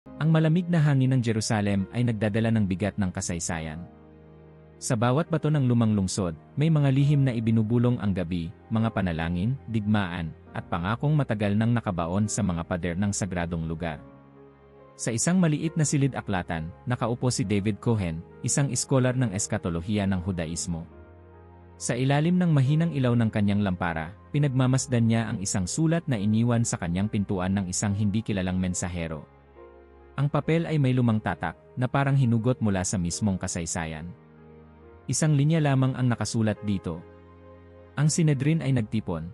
Ang malamig na hangin ng Jerusalem ay nagdadala ng bigat ng kasaysayan. Sa bawat bato ng lumang lungsod, may mga lihim na ibinubulong ang gabi, mga panalangin, digmaan, at pangakong matagal nang nakabaon sa mga pader ng sagradong lugar. Sa isang maliit na silid-aklatan, nakaupo si David Cohen, isang iskolar ng eskatolohiya ng Hudaismo. Sa ilalim ng mahinang ilaw ng kanyang lampara, pinagmamasdan niya ang isang sulat na iniwan sa kanyang pintuan ng isang hindi kilalang mensahero. Ang papel ay may lumang tatak, na parang hinugot mula sa mismong kasaysayan. Isang linya lamang ang nakasulat dito. Ang Sinedrin ay nagtipon.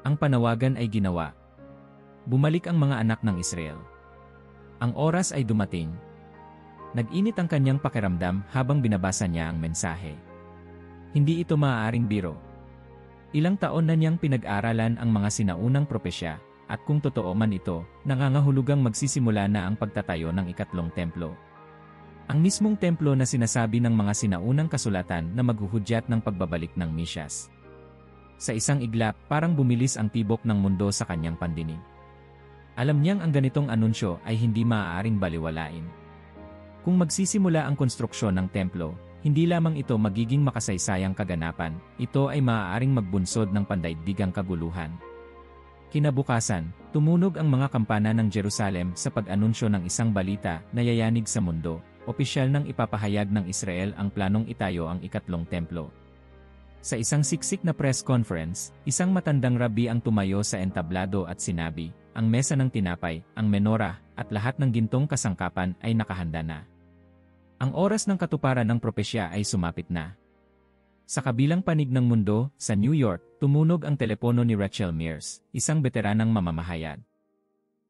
Ang panawagan ay ginawa. Bumalik ang mga anak ng Israel. Ang oras ay dumating. Nag-init ang kanyang pakiramdam habang binabasa niya ang mensahe. Hindi ito maaaring biro. Ilang taon na niyang pinag-aralan ang mga sinaunang propesya, at kung totoo man ito, nangangahulugang magsisimula na ang pagtatayo ng ikatlong templo. Ang mismong templo na sinasabi ng mga sinaunang kasulatan na maghuhudyat ng pagbabalik ng Mesyas. Sa isang iglap, parang bumilis ang tibok ng mundo sa kanyang pandinig. Alam niyang ang ganitong anunsyo ay hindi maaaring baliwalain. Kung magsisimula ang konstruksyon ng templo, hindi lamang ito magiging makasaysayang kaganapan, ito ay maaaring magbunsod ng pandaigdigang kaguluhan. Kinabukasan, tumunog ang mga kampana ng Jerusalem sa pag-anunsyo ng isang balita na yayanig sa mundo. Opisyal nang ipapahayag ng Israel ang planong itayo ang ikatlong templo. Sa isang siksik na press conference, isang matandang rabi ang tumayo sa entablado at sinabi, ang mesa ng tinapay, ang menorah, at lahat ng gintong kasangkapan ay nakahanda na. Ang oras ng katuparan ng propesya ay sumapit na. Sa kabilang panig ng mundo, sa New York, tumunog ang telepono ni Rachel Mears, isang veteranang mamamahayag.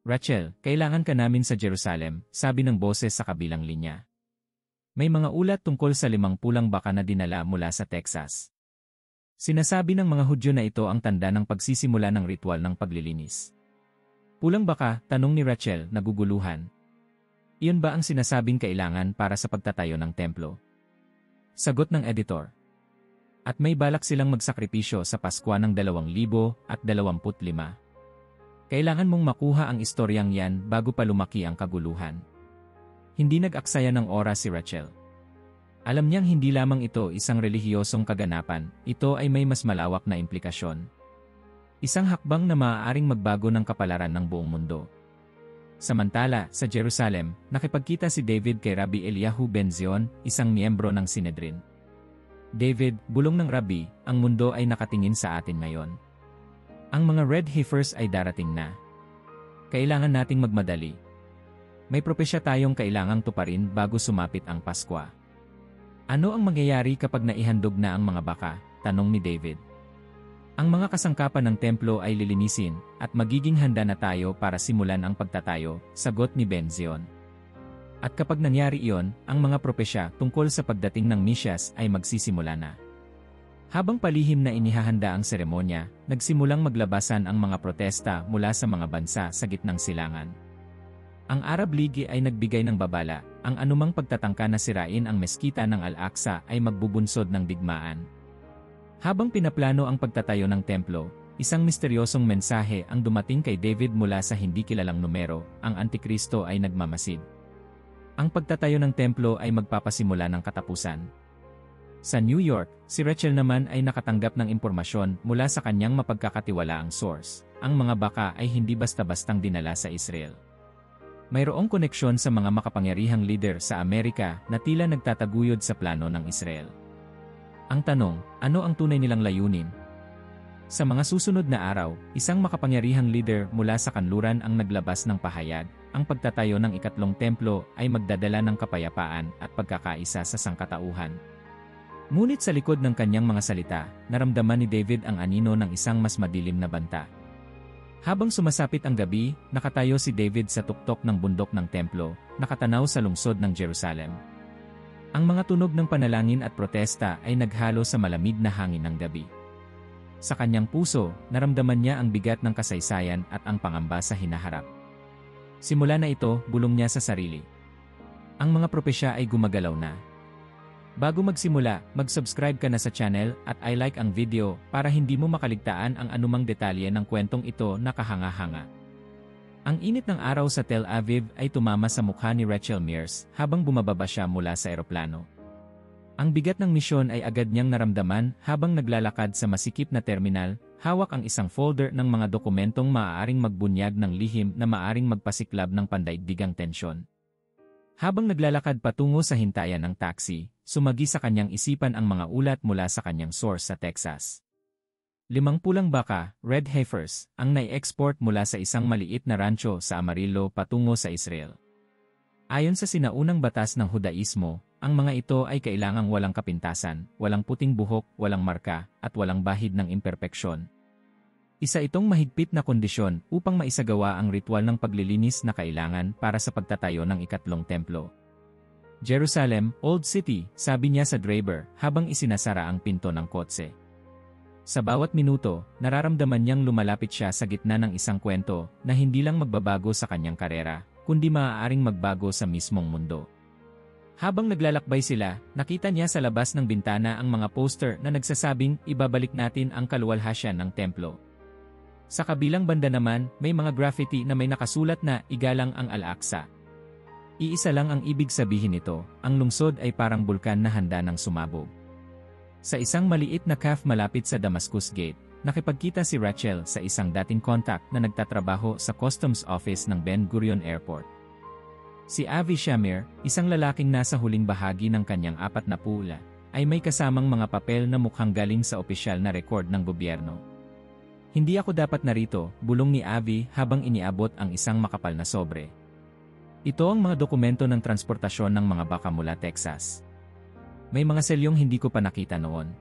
Rachel, kailangan ka namin sa Jerusalem, sabi ng boses sa kabilang linya. May mga ulat tungkol sa 50 baka na dinala mula sa Texas. Sinasabi ng mga Hudyo na ito ang tanda ng pagsisimula ng ritual ng paglilinis. Pulang baka, tanong ni Rachel, naguguluhan. Iyon ba ang sinasabing kailangan para sa pagtatayo ng templo? Sagot ng editor. At may balak silang magsakripisyo sa Paskwa ng 2025. Kailangan mong makuha ang istoryang yan bago pa lumaki ang kaguluhan. Hindi nag-aksaya ng oras si Rachel. Alam niyang hindi lamang ito isang relihiyosong kaganapan, ito ay may mas malawak na implikasyon. Isang hakbang na maaaring magbago ng kapalaran ng buong mundo. Samantala, sa Jerusalem, nakipagkita si David kay Rabbi Eliyahu Ben-Zion, isang miyembro ng Sinedrin. David, bulong ng Rabbi, ang mundo ay nakatingin sa atin ngayon. Ang mga red heifers ay darating na. Kailangan nating magmadali. May propesya tayong kailangang tuparin bago sumapit ang Paskwa. Ano ang mangyayari kapag naihandog na ang mga baka? Tanong ni David. Ang mga kasangkapan ng templo ay lilinisin, at magiging handa na tayo para simulan ang pagtatayo, sagot ni Ben-Zion. At kapag nangyari iyon, ang mga propesya tungkol sa pagdating ng Mesyas ay magsisimula na. Habang palihim na inihahanda ang seremonya, nagsimulang maglabasan ang mga protesta mula sa mga bansa sa gitnang silangan. Ang Arab League ay nagbigay ng babala, ang anumang pagtatangka na sirain ang meskita ng Al-Aqsa ay magbubunsod ng digmaan. Habang pinaplano ang pagtatayo ng templo, isang misteryosong mensahe ang dumating kay David mula sa hindi kilalang numero, ang Antikristo ay nagmamasid. Ang pagtatayo ng templo ay magpapasimula ng katapusan. Sa New York, si Rachel naman ay nakatanggap ng impormasyon mula sa kanyang mapagkakatiwalaang source. Ang mga baka ay hindi basta-bastang dinala sa Israel. Mayroong koneksyon sa mga makapangyarihang leader sa Amerika na tila nagtataguyod sa plano ng Israel. Ang tanong, ano ang tunay nilang layunin? Sa mga susunod na araw, isang makapangyarihang leader mula sa kanluran ang naglabas ng pahayag, ang pagtatayo ng ikatlong templo ay magdadala ng kapayapaan at pagkakaisa sa sangkatauhan. Ngunit sa likod ng kanyang mga salita, naramdaman ni David ang anino ng isang mas madilim na banta. Habang sumasapit ang gabi, nakatayo si David sa tuktok ng bundok ng templo, nakatanaw sa lungsod ng Jerusalem. Ang mga tunog ng panalangin at protesta ay naghalo sa malamig na hangin ng gabi. Sa kanyang puso, naramdaman niya ang bigat ng kasaysayan at ang pangamba sa hinaharap. Simula na ito, bulong niya sa sarili. Ang mga propesya ay gumagalaw na. Bago magsimula, mag-subscribe ka na sa channel at i-like ang video para hindi mo makaligtaan ang anumang detalye ng kwentong ito na kahanga-hanga. Ang init ng araw sa Tel Aviv ay tumama sa mukha ni Rachel Mears habang bumababa siya mula sa eroplano. Ang bigat ng misyon ay agad niyang naramdaman habang naglalakad sa masikip na terminal, hawak ang isang folder ng mga dokumentong maaaring magbunyag ng lihim na maaaring magpasiklab ng pandaigdigang tensyon. Habang naglalakad patungo sa hintayan ng taxi, sumagi sa kanyang isipan ang mga ulat mula sa kanyang source sa Texas. 5 pulang baka, red heifers, ang nai-export mula sa isang maliit na rancho sa Amarillo patungo sa Israel. Ayon sa sinaunang batas ng Hudaismo, ang mga ito ay kailangang walang kapintasan, walang puting buhok, walang marka, at walang bahid ng imperpeksyon. Isa itong mahigpit na kondisyon upang maisagawa ang ritual ng paglilinis na kailangan para sa pagtatayo ng ikatlong templo. Jerusalem, Old City, sabi niya sa driver habang isinasara ang pinto ng kotse. Sa bawat minuto, nararamdaman niyang lumalapit siya sa gitna ng isang kwento na hindi lang magbabago sa kanyang karera, kundi maaaring magbago sa mismong mundo. Habang naglalakbay sila, nakita niya sa labas ng bintana ang mga poster na nagsasabing ibabalik natin ang kaluwalhasyan ng templo. Sa kabilang banda naman, may mga graffiti na may nakasulat na igalang ang Al-Aqsa. Iisa lang ang ibig sabihin nito, ang lungsod ay parang bulkan na handa ng sumabog. Sa isang maliit na cafe malapit sa Damascus Gate, nakipagkita si Rachel sa isang dating contact na nagtatrabaho sa customs office ng Ben Gurion Airport. Si Avi Shamir, isang lalaking nasa huling bahagi ng kanyang 4 na pula, ay may kasamang mga papel na mukhang galing sa opisyal na record ng gobyerno. Hindi ako dapat narito, bulong ni Avi habang iniabot ang isang makapal na sobre. Ito ang mga dokumento ng transportasyon ng mga baka mula Texas. May mga selyong hindi ko pa nakita noon.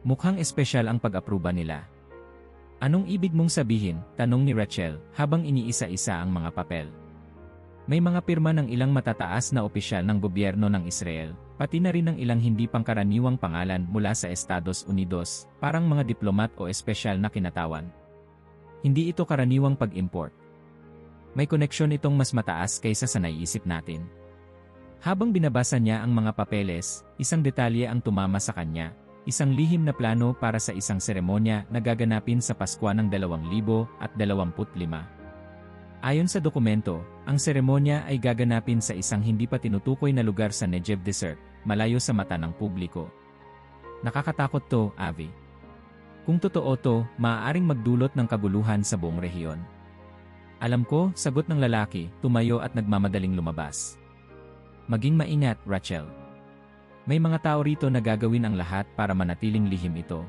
Mukhang espesyal ang pag-apruba nila. Anong ibig mong sabihin? Tanong ni Rachel habang iniisa-isa ang mga papel. May mga pirma ng ilang matataas na opisyal ng gobyerno ng Israel, pati na rin ng ilang hindi pangkaraniwang pangalan mula sa Estados Unidos, parang mga diplomat o espesyal na kinatawan. Hindi ito karaniwang pag-import. May koneksyon itong mas mataas kaysa sa naiisip natin. Habang binabasa niya ang mga papeles, isang detalye ang tumama sa kanya, isang lihim na plano para sa isang seremonya na gaganapin sa Paskwa ng 2025. Ayon sa dokumento, ang seremonya ay gaganapin sa isang hindi pa tinutukoy na lugar sa Negev Desert, malayo sa mata ng publiko. Nakakatakot to, Avi. Kung totoo to, maaaring magdulot ng kaguluhan sa buong rehiyon. Alam ko, sagot ng lalaki, tumayo at nagmamadaling lumabas. Maging maingat, Rachel. May mga tao rito na gagawin ang lahat para manatiling lihim ito.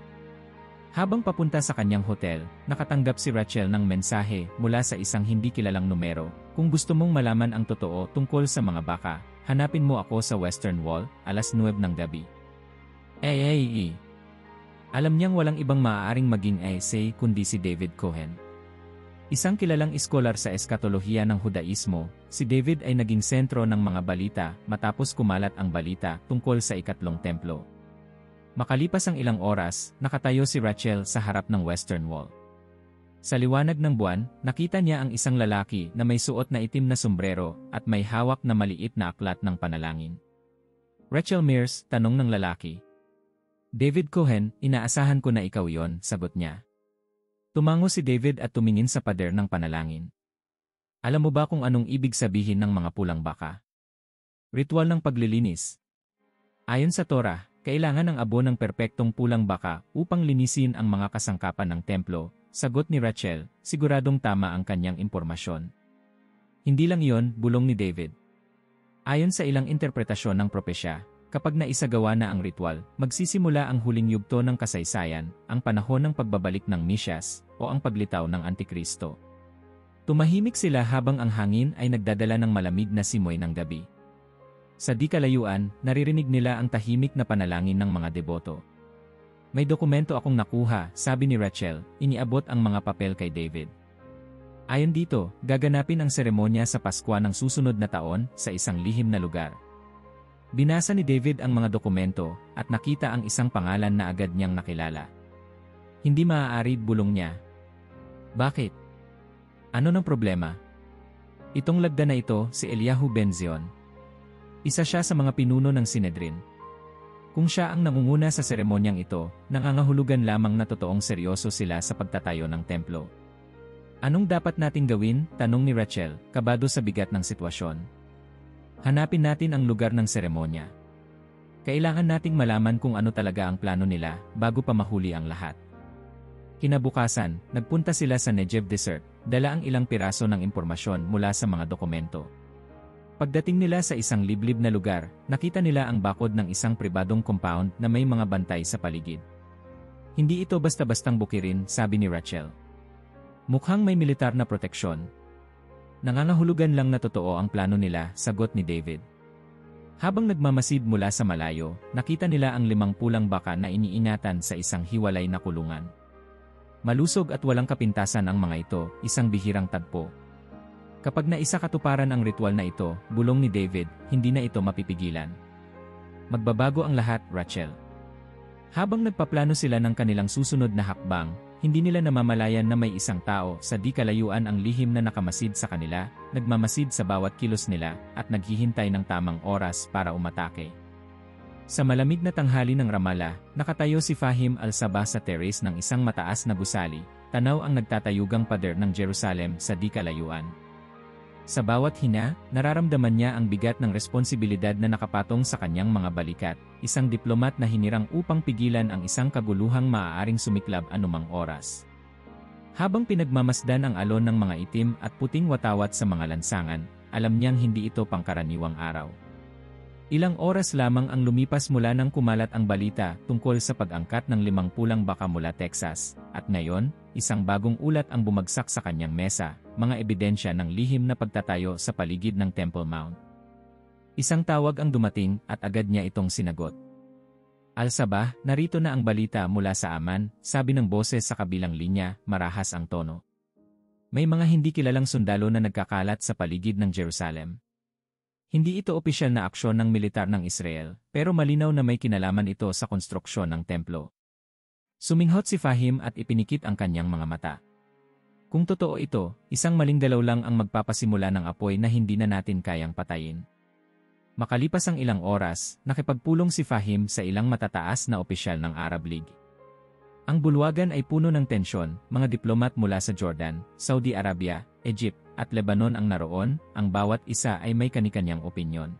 Habang papunta sa kanyang hotel, nakatanggap si Rachel ng mensahe mula sa isang hindi kilalang numero. Kung gusto mong malaman ang totoo tungkol sa mga baka, hanapin mo ako sa Western Wall, 9:00 ng gabi. Alam niyang walang ibang maaaring maging essay kundi si David Cohen. Isang kilalang iskolar sa eskatolohiya ng Hudaismo, si David ay naging sentro ng mga balita matapos kumalat ang balita tungkol sa ikatlong templo. Makalipas ang ilang oras, nakatayo si Rachel sa harap ng Western Wall. Sa liwanag ng buwan, nakita niya ang isang lalaki na may suot na itim na sombrero at may hawak na maliit na aklat ng panalangin. Rachel Mears, tanong ng lalaki. David Cohen, inaasahan ko na ikaw yon, sagot niya. Tumango si David at tumingin sa pader ng panalangin. Alam mo ba kung anong ibig sabihin ng mga pulang baka? Ritual ng paglilinis. Ayon sa Torah, kailangan ng abo ng perpektong pulang baka upang linisin ang mga kasangkapan ng templo, sagot ni Rachel, siguradong tama ang kanyang impormasyon. Hindi lang iyon, bulong ni David. Ayon sa ilang interpretasyon ng propesya, kapag naisagawa na ang ritual, magsisimula ang huling yugto ng kasaysayan, ang panahon ng pagbabalik ng Mesyas, o ang paglitaw ng Antikristo. Tumahimik sila habang ang hangin ay nagdadala ng malamig na simoy ng gabi. Sa di kalayuan, naririnig nila ang tahimik na panalangin ng mga deboto. May dokumento akong nakuha, sabi ni Rachel, iniabot ang mga papel kay David. Ayon dito, gaganapin ang seremonya sa Paskwa ng susunod na taon sa isang lihim na lugar. Binasa ni David ang mga dokumento at nakita ang isang pangalan na agad niyang nakilala. Hindi maaari, bulong niya. Bakit? Ano ng problema? Itong lagda na ito, si Eliyahu Ben-Zion. Isa siya sa mga pinuno ng Sinedrin. Kung siya ang nangunguna sa seremonyang ito, nangangahulugan lamang na totoong seryoso sila sa pagtatayo ng templo. Anong dapat nating gawin? Tanong ni Rachel, kabado sa bigat ng sitwasyon. Hanapin natin ang lugar ng seremonya. Kailangan nating malaman kung ano talaga ang plano nila bago pa mahuli ang lahat. Kinabukasan, nagpunta sila sa Negev Desert, dala ang ilang piraso ng impormasyon mula sa mga dokumento. Pagdating nila sa isang liblib na lugar, nakita nila ang bakod ng isang pribadong compound na may mga bantay sa paligid. Hindi ito basta-bastang bukirin, sabi ni Rachel. Mukhang may militar na proteksyon. Nangangahulugan lang na totoo ang plano nila, sagot ni David. Habang nagmamasid mula sa malayo, nakita nila ang 5 pulang baka na iniinatan sa isang hiwalay na kulungan. Malusog at walang kapintasan ang mga ito, isang bihirang tagpo. Kapag naisakatuparan ang ritual na ito, bulong ni David, hindi na ito mapipigilan. Magbabago ang lahat, Rachel. Habang nagpaplano sila ng kanilang susunod na hakbang, hindi nila namamalayan na may isang tao sa di kalayuan ang lihim na nakamasid sa kanila, nagmamasid sa bawat kilos nila, at naghihintay ng tamang oras para umatake. Sa malamig na tanghali ng Ramallah, nakatayo si Fahim al-Sabah sa terrace ng isang mataas na gusali, tanaw ang nagtatayugang pader ng Jerusalem sa di kalayuan. Sa bawat hina, nararamdaman niya ang bigat ng responsibilidad na nakapatong sa kanyang mga balikat, isang diplomat na hinirang upang pigilan ang isang kaguluhang maaaring sumiklab anumang oras. Habang pinagmamasdan ang alon ng mga itim at puting watawat sa mga lansangan, alam niyang hindi ito pangkaraniwang araw. Ilang oras lamang ang lumipas mula nang kumalat ang balita tungkol sa pag-angkat ng 5 pulang baka mula Texas, at ngayon, isang bagong ulat ang bumagsak sa kanyang mesa, mga ebidensya ng lihim na pagtatayo sa paligid ng Temple Mount. Isang tawag ang dumating at agad niya itong sinagot. Al-Sabah, narito na ang balita mula sa Aman, sabi ng boses sa kabilang linya, marahas ang tono. May mga hindi kilalang sundalo na nagkakalat sa paligid ng Jerusalem. Hindi ito opisyal na aksyon ng militar ng Israel, pero malinaw na may kinalaman ito sa konstruksyon ng templo. Suminghot si Fahim at ipinikit ang kanyang mga mata. Kung totoo ito, isang maling galaw lang ang magpapasimula ng apoy na hindi na natin kayang patayin. Makalipas ang ilang oras, nakipagpulong si Fahim sa ilang matataas na opisyal ng Arab League. Ang bulwagan ay puno ng tensyon, mga diplomat mula sa Jordan, Saudi Arabia, Egypt, at Lebanon ang naroon, ang bawat isa ay may kanikanyang opinyon.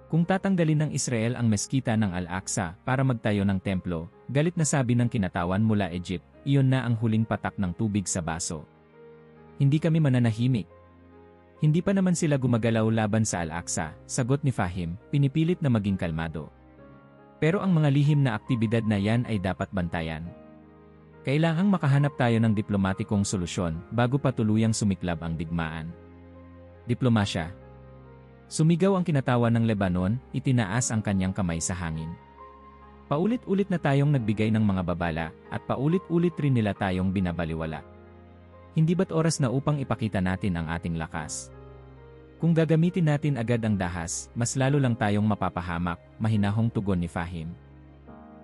Kung tatanggalin ng Israel ang meskita ng Al-Aqsa para magtayo ng templo, galit na sabi ng kinatawan mula Egypt, iyon na ang huling patak ng tubig sa baso. Hindi kami mananahimik. Hindi pa naman sila gumagalaw laban sa Al-Aqsa, sagot ni Fahim, pinipilit na maging kalmado. Pero ang mga lihim na aktibidad na yan ay dapat bantayan. Kailangang makahanap tayo ng diplomatikong solusyon bago pa tuluyang sumiklab ang digmaan. Diplomasya. Sumigaw ang kinatawan ng Lebanon, itinaas ang kanyang kamay sa hangin. Paulit-ulit na tayong nagbigay ng mga babala, at paulit-ulit rin nila tayong binabaliwala. Hindi ba't oras na upang ipakita natin ang ating lakas? Kung gagamitin natin agad ang dahas, mas lalo lang tayong mapapahamak, mahinahong tugon ni Fahim.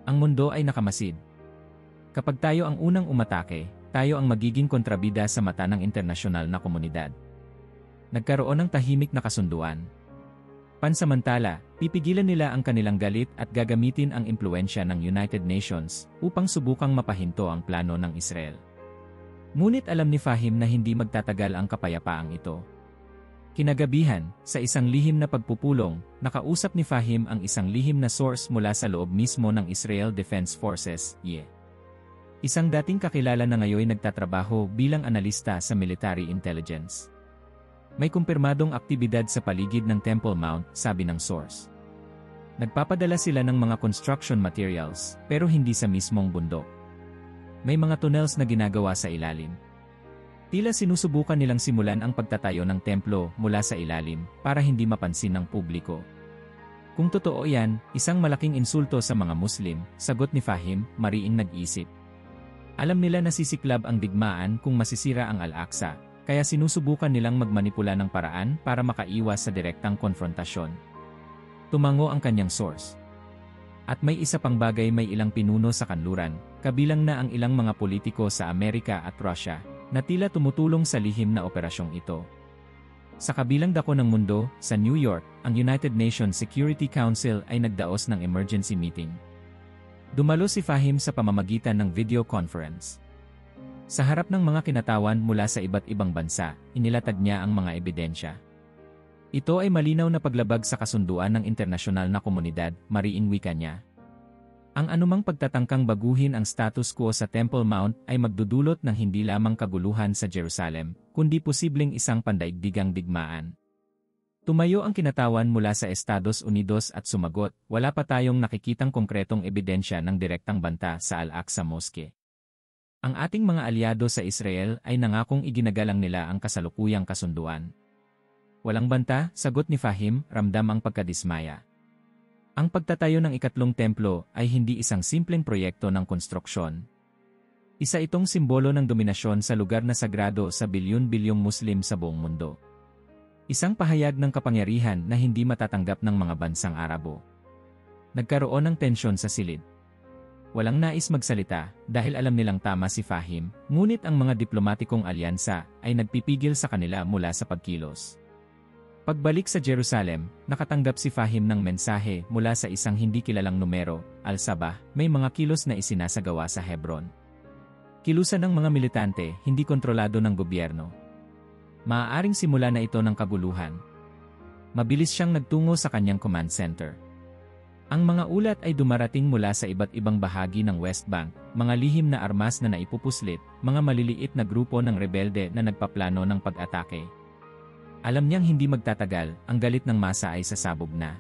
Ang mundo ay nakamasid. Kapag tayo ang unang umatake, tayo ang magiging kontrabida sa mata ng internasyonal na komunidad. Nagkaroon ng tahimik na kasunduan. Pansamantala, pipigilan nila ang kanilang galit at gagamitin ang impluensya ng United Nations upang subukang mapahinto ang plano ng Israel. Ngunit alam ni Fahim na hindi magtatagal ang kapayapaang ito. Kinagabihan, sa isang lihim na pagpupulong, nakausap ni Fahim ang isang lihim na source mula sa loob mismo ng Israel Defense Forces, IDF. Isang dating kakilala na ngayon nagtatrabaho bilang analista sa military intelligence. May kumpirmadong aktibidad sa paligid ng Temple Mount, sabi ng source. Nagpapadala sila ng mga construction materials, pero hindi sa mismong bundok. May mga tunnels na ginagawa sa ilalim. Tila sinusubukan nilang simulan ang pagtatayo ng templo mula sa ilalim para hindi mapansin ng publiko. Kung totoo yan, isang malaking insulto sa mga Muslim, sagot ni Fahim, mariing nag-isip. Alam nila na sisiklab ang digmaan kung masisira ang Al-Aqsa, kaya sinusubukan nilang magmanipula ng paraan para makaiwas sa direktang konfrontasyon. Tumango ang kanyang source. At may isa pang bagay, may ilang pinuno sa kanluran, kabilang na ang ilang mga politiko sa Amerika at Russia, na tila tumutulong sa lihim na operasyong ito. Sa kabilang dako ng mundo, sa New York, ang United Nations Security Council ay nagdaos ng emergency meeting. Dumalo si Fahim sa pamamagitan ng video conference. Sa harap ng mga kinatawan mula sa iba't ibang bansa, inilatag niya ang mga ebidensya. Ito ay malinaw na paglabag sa kasunduan ng internasyonal na komunidad, mariing wika niya. Ang anumang pagtatangkang baguhin ang status quo sa Temple Mount ay magdudulot ng hindi lamang kaguluhan sa Jerusalem, kundi posibleng isang pandaigdigang digmaan. Tumayo ang kinatawan mula sa Estados Unidos at sumagot, wala pa tayong nakikitang konkretong ebidensya ng direktang banta sa Al-Aqsa Mosque. Ang ating mga alyado sa Israel ay nangakong iginagalang nila ang kasalukuyang kasunduan. Walang banta, sagot ni Fahim, ramdam ang pagkadismaya. Ang pagtatayo ng ikatlong templo ay hindi isang simpleng proyekto ng konstruksyon. Isa itong simbolo ng dominasyon sa lugar na sagrado sa bilyon-bilyong Muslim sa buong mundo. Isang pahayag ng kapangyarihan na hindi matatanggap ng mga bansang Arabo. Nagkaroon ng tensyon sa silid. Walang nais magsalita dahil alam nilang tama si Fahim, ngunit ang mga diplomatikong alyansa ay nagpipigil sa kanila mula sa pagkilos. Pagbalik sa Jerusalem, nakatanggap si Fahim ng mensahe mula sa isang hindi kilalang numero, Al-Sabah, may mga kilos na isinasagawa sa Hebron. Kilusan ng mga militante, hindi kontrolado ng gobyerno. Maaaring simula na ito ng kaguluhan. Mabilis siyang nagtungo sa kanyang command center. Ang mga ulat ay dumarating mula sa iba't ibang bahagi ng West Bank, mga lihim na armas na naipupuslit, mga maliliit na grupo ng rebelde na nagpaplano ng pag-atake. Alam niyang hindi magtatagal, ang galit ng masa ay sasabog na.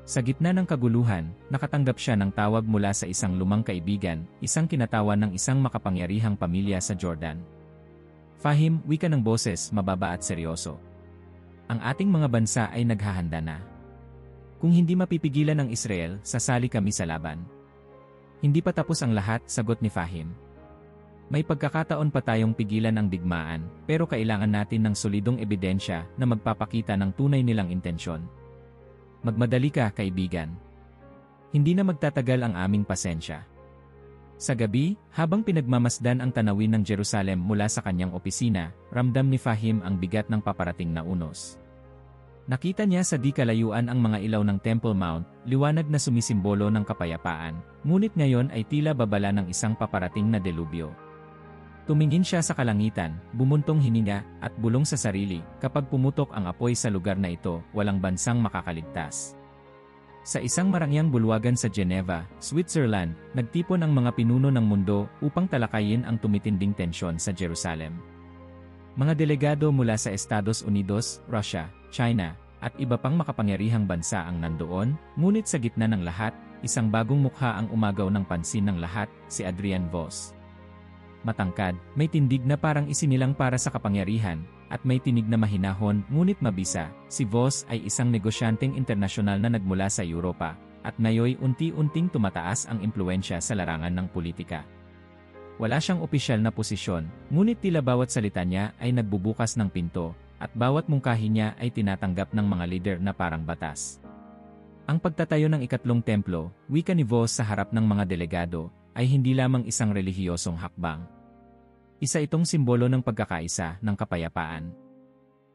Sa gitna ng kaguluhan, nakatanggap siya ng tawag mula sa isang lumang kaibigan, isang kinatawan ng isang makapangyarihang pamilya sa Jordan. Fahim, wika ng boses, mababa at seryoso. Ang ating mga bansa ay naghahanda na. Kung hindi mapipigilan ng Israel, sasali kami sa laban. Hindi pa tapos ang lahat, sagot ni Fahim. May pagkakataon pa tayong pigilan ang digmaan, pero kailangan natin ng solidong ebidensya na magpapakita ng tunay nilang intensyon. Magmadali ka, kaibigan. Hindi na magtatagal ang aming pasensya. Sa gabi, habang pinagmamasdan ang tanawin ng Jerusalem mula sa kanyang opisina, ramdam ni Fahim ang bigat ng paparating na unos. Nakita niya sa di kalayuan ang mga ilaw ng Temple Mount, liwanag na sumisimbolo ng kapayapaan, ngunit ngayon ay tila babala ng isang paparating na delubyo. Tumingin siya sa kalangitan, bumuntong hininga, at bulong sa sarili, kapag pumutok ang apoy sa lugar na ito, walang bansang makakaligtas. Sa isang marangyang bulwagan sa Geneva, Switzerland, nagtipon ang mga pinuno ng mundo upang talakayin ang tumitinding tensyon sa Jerusalem. Mga delegado mula sa Estados Unidos, Russia, China, at iba pang makapangyarihang bansa ang nandoon, ngunit sa gitna ng lahat, isang bagong mukha ang umagaw ng pansin ng lahat, si Adrian Voss. Matangkad, may tindig na parang isinilang para sa kapangyarihan, at may tinig na mahinahon ngunit mabisa. Si Voss ay isang negosyanteng internasyonal na nagmula sa Europa, at ngayon unti-unting tumataas ang impluensya sa larangan ng politika. Wala siyang opisyal na posisyon, ngunit tila bawat salita niya ay nagbubukas ng pinto, at bawat mungkahi niya ay tinatanggap ng mga lider na parang batas. Ang pagtatayo ng ikatlong templo, wika ni Voss sa harap ng mga delegado, ay hindi lamang isang relihiyosong hakbang. Isa itong simbolo ng pagkakaisa, ng kapayapaan.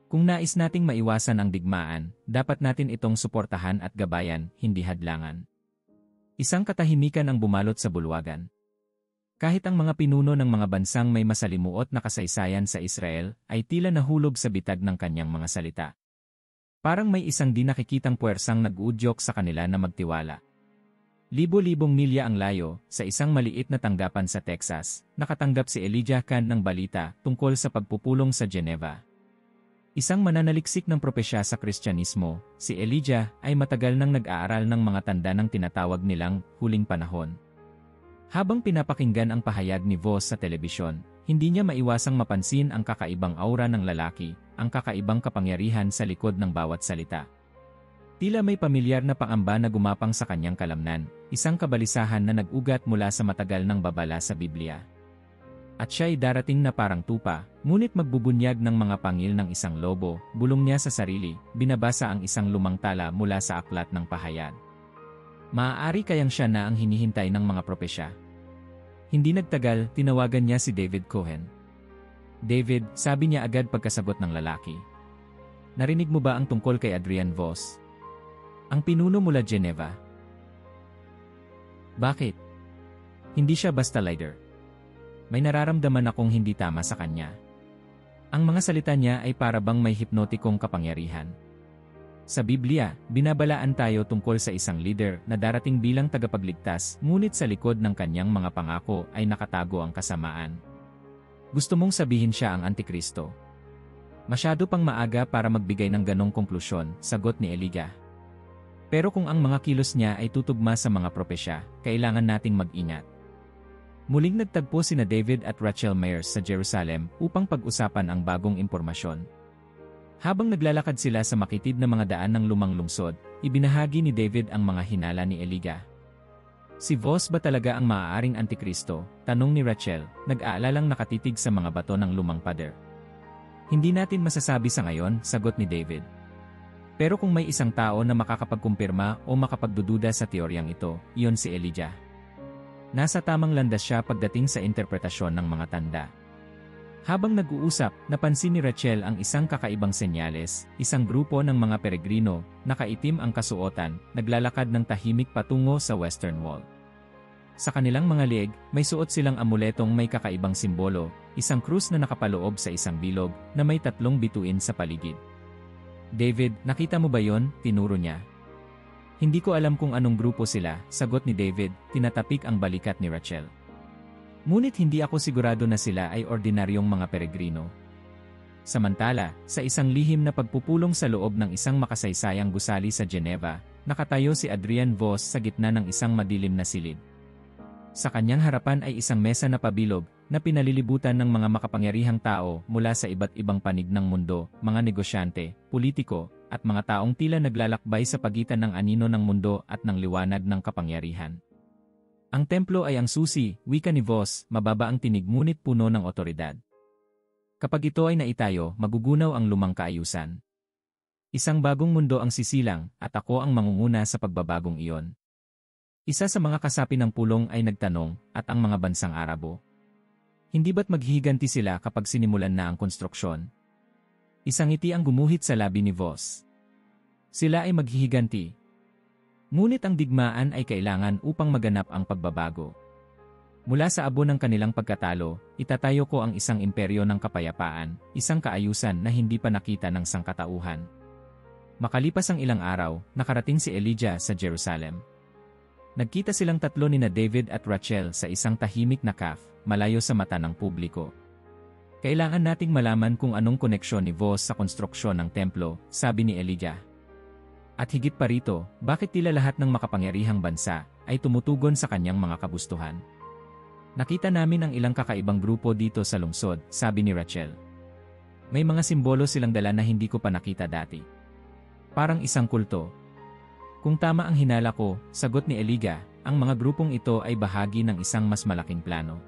Kung nais nating maiwasan ang digmaan, dapat natin itong suportahan at gabayan, hindi hadlangan. Isang katahimikan ang bumalot sa bulwagan. Kahit ang mga pinuno ng mga bansang may masalimuot na kasaysayan sa Israel, ay tila nahulog sa bitag ng kanyang mga salita. Parang may isang di nakikitang puwersang nag-uudyok sa kanila na magtiwala. Libo-libong milya ang layo, sa isang maliit na tanggapan sa Texas, nakatanggap si Elijah Khan ng balita tungkol sa pagpupulong sa Geneva. Isang mananaliksik ng propesya sa Kristyanismo, si Elijah ay matagal nang nag-aaral ng mga tanda ng tinatawag nilang huling panahon. Habang pinapakinggan ang pahayag ni Voss sa telebisyon, hindi niya maiwasang mapansin ang kakaibang aura ng lalaki, ang kakaibang kapangyarihan sa likod ng bawat salita. Tila may pamilyar na pangamba na gumapang sa kanyang kalamnan, isang kabalisahan na nag-ugat mula sa matagal ng babala sa Biblia. At siya'y darating na parang tupa, ngunit magbubunyag ng mga pangil ng isang lobo, bulong niya sa sarili, binabasa ang isang lumang tala mula sa aklat ng pahayag. Maaari kayang siya na ang hinihintay ng mga propesya. Hindi nagtagal, tinawagan niya si David Cohen. David, sabi niya agad pagkasagot ng lalaki. Narinig mo ba ang tungkol kay Adrian Voss? Ang pinuno mula Geneva. Bakit? Hindi siya basta leader. may nararamdaman akong hindi tama sa kanya. Ang mga salita niya ay para bang may hipnotikong kapangyarihan. Sa Biblia, binabalaan tayo tungkol sa isang leader na darating bilang tagapagligtas, ngunit sa likod ng kanyang mga pangako ay nakatago ang kasamaan. Gusto mong sabihin siya ang Antikristo? Masyado pang maaga para magbigay ng ganong konklusyon, sagot ni Elijah. Pero kung ang mga kilos niya ay tutugma sa mga propesya, kailangan nating mag-ingat. Muling nagtagpo sina David at Rachel Myers sa Jerusalem upang pag-usapan ang bagong impormasyon. Habang naglalakad sila sa makitid na mga daan ng lumang lungsod, ibinahagi ni David ang mga hinala ni Elijah. Si Vos ba talaga ang maaaring Antikristo? Tanong ni Rachel, nag-aalalang nakatitig sa mga bato ng lumang pader. Hindi natin masasabi sa ngayon, sagot ni David. Pero kung may isang tao na makakapagkumpirma o makapagdududa sa teoryang ito, iyon si Elijah. Nasa tamang landas siya pagdating sa interpretasyon ng mga tanda. Habang nag-uusap, napansin ni Rachel ang isang kakaibang senyales, isang grupo ng mga peregrino, nakaitim ang kasuotan, naglalakad ng tahimik patungo sa Western Wall. Sa kanilang mga leeg, may suot silang amuletong may kakaibang simbolo, isang krus na nakapaloob sa isang bilog, na may 3 bituin sa paligid. David, nakita mo ba yon? Tinuro niya. Hindi ko alam kung anong grupo sila, sagot ni David, tinatapik ang balikat ni Rachel. Ngunit hindi ako sigurado na sila ay ordinaryong mga peregrino. Samantala, sa isang lihim na pagpupulong sa loob ng isang makasaysayang gusali sa Geneva, nakatayo si Adrian Vos sa gitna ng isang madilim na silid. Sa kanyang harapan ay isang mesa na pabilog, na pinalilibutan ng mga makapangyarihang tao mula sa iba't ibang panig ng mundo, mga negosyante, politiko, at mga taong tila naglalakbay sa pagitan ng anino ng mundo at ng liwanag ng kapangyarihan. Ang templo ay ang susi, wika ni Vos, mababa ang tinig ngunit puno ng otoridad. Kapag ito ay naitayo, magugunaw ang lumang kaayusan. Isang bagong mundo ang sisilang, at ako ang mangunguna sa pagbabagong iyon. Isa sa mga kasapi ng pulong ay nagtanong, at ang mga bansang Arabo. Hindi ba't maghihiganti sila kapag sinimulan na ang konstruksyon? Isang ngiti ang gumuhit sa labi ni Vos. Sila ay maghihiganti. Ngunit ang digmaan ay kailangan upang maganap ang pagbabago. Mula sa abo ng kanilang pagkatalo, itatayo ko ang isang imperyo ng kapayapaan, isang kaayusan na hindi pa nakita ng sangkatauhan. Makalipas ang ilang araw, nakarating si Elijah sa Jerusalem. Nagkita silang tatlo nina David at Rachel sa isang tahimik na cafe, malayo sa mata ng publiko. Kailangan nating malaman kung anong koneksyon ni Vos sa konstruksyon ng templo, sabi ni Elijah. At higit pa rito, bakit tila lahat ng makapangyarihang bansa ay tumutugon sa kanyang mga kagustuhan? Nakita namin ang ilang kakaibang grupo dito sa lungsod, sabi ni Rachel. May mga simbolo silang dala na hindi ko pa nakita dati. Parang isang kulto. Kung tama ang hinala ko, sagot ni Elijah, ang mga grupong ito ay bahagi ng isang mas malaking plano.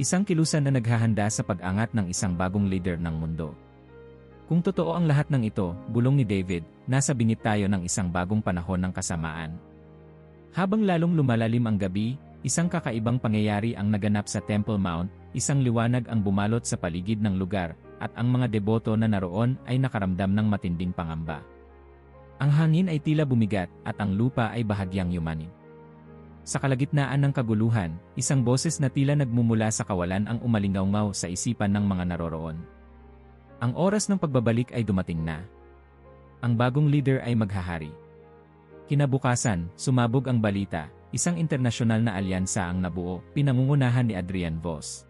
Isang kilusan na naghahanda sa pag-angat ng isang bagong leader ng mundo. Kung totoo ang lahat ng ito, bulong ni David, nasa bingit tayo ng isang bagong panahon ng kasamaan. Habang lalong lumalalim ang gabi, isang kakaibang pangyayari ang naganap sa Temple Mount, isang liwanag ang bumalot sa paligid ng lugar, at ang mga deboto na naroon ay nakaramdam ng matinding pangamba. Ang hangin ay tila bumigat at ang lupa ay bahagyang yumanig. Sa kalagitnaan ng kaguluhan, isang boses na tila nagmumula sa kawalan ang umalingaw sa isipan ng mga naroroon. Ang oras ng pagbabalik ay dumating na. Ang bagong leader ay maghahari. Kinabukasan, sumabog ang balita, isang internasyonal na alyansa ang nabuo, pinangungunahan ni Adrian Vos.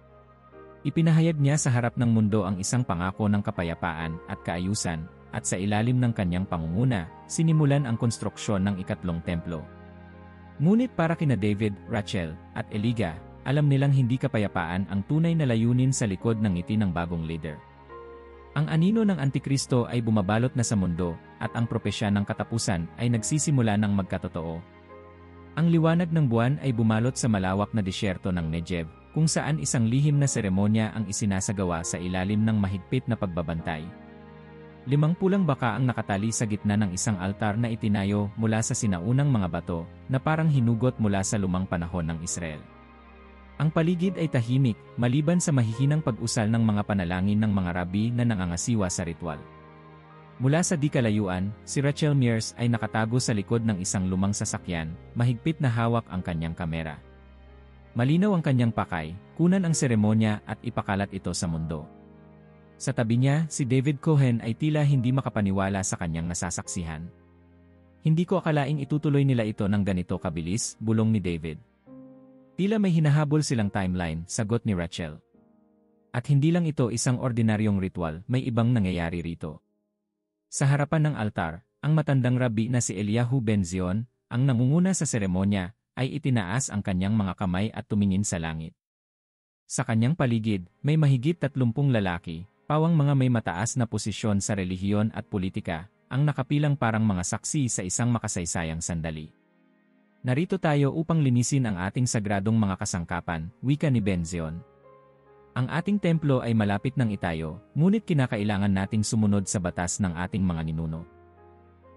Ipinahayag niya sa harap ng mundo ang isang pangako ng kapayapaan at kaayusan, at sa ilalim ng kanyang pangunguna, sinimulan ang konstruksyon ng ikatlong templo. Ngunit para kina David, Rachel, at Elijah, alam nilang hindi kapayapaan ang tunay na layunin sa likod ng ngiti ng bagong leader. Ang anino ng Antikristo ay bumabalot na sa mundo, at ang propesya ng katapusan ay nagsisimula ng magkatotoo. Ang liwanag ng buwan ay bumalot sa malawak na disyerto ng Negev, kung saan isang lihim na seremonya ang isinasagawa sa ilalim ng mahigpit na pagbabantay. 5 pulang baka ang nakatali sa gitna ng isang altar na itinayo mula sa sinaunang mga bato, na parang hinugot mula sa lumang panahon ng Israel. Ang paligid ay tahimik, maliban sa mahihinang pag-usal ng mga panalangin ng mga rabi na nangangasiwa sa ritual. Mula sa di kalayuan, si Rachel Myers ay nakatago sa likod ng isang lumang sasakyan, mahigpit na hawak ang kanyang kamera. Malinaw ang kanyang pakay, kunan ang seremonya at ipakalat ito sa mundo. Sa tabi niya, si David Cohen ay tila hindi makapaniwala sa kanyang nasasaksihan. Hindi ko akalaing itutuloy nila ito ng ganito kabilis, bulong ni David. Tila may hinahabol silang timeline, sagot ni Rachel. At hindi lang ito isang ordinaryong ritual, may ibang nangyayari rito. Sa harapan ng altar, ang matandang rabi na si Eliyahu Ben Zion, ang nangunguna sa seremonya, ay itinaas ang kanyang mga kamay at tumingin sa langit. Sa kanyang paligid, may mahigit 30 lalaki, pawang mga may mataas na posisyon sa relihiyon at politika, ang nakapilang parang mga saksi sa isang makasaysayang sandali. Narito tayo upang linisin ang ating sagradong mga kasangkapan, wika ni Ben Zion. Ang ating templo ay malapit ng itayo, ngunit kinakailangan nating sumunod sa batas ng ating mga ninuno.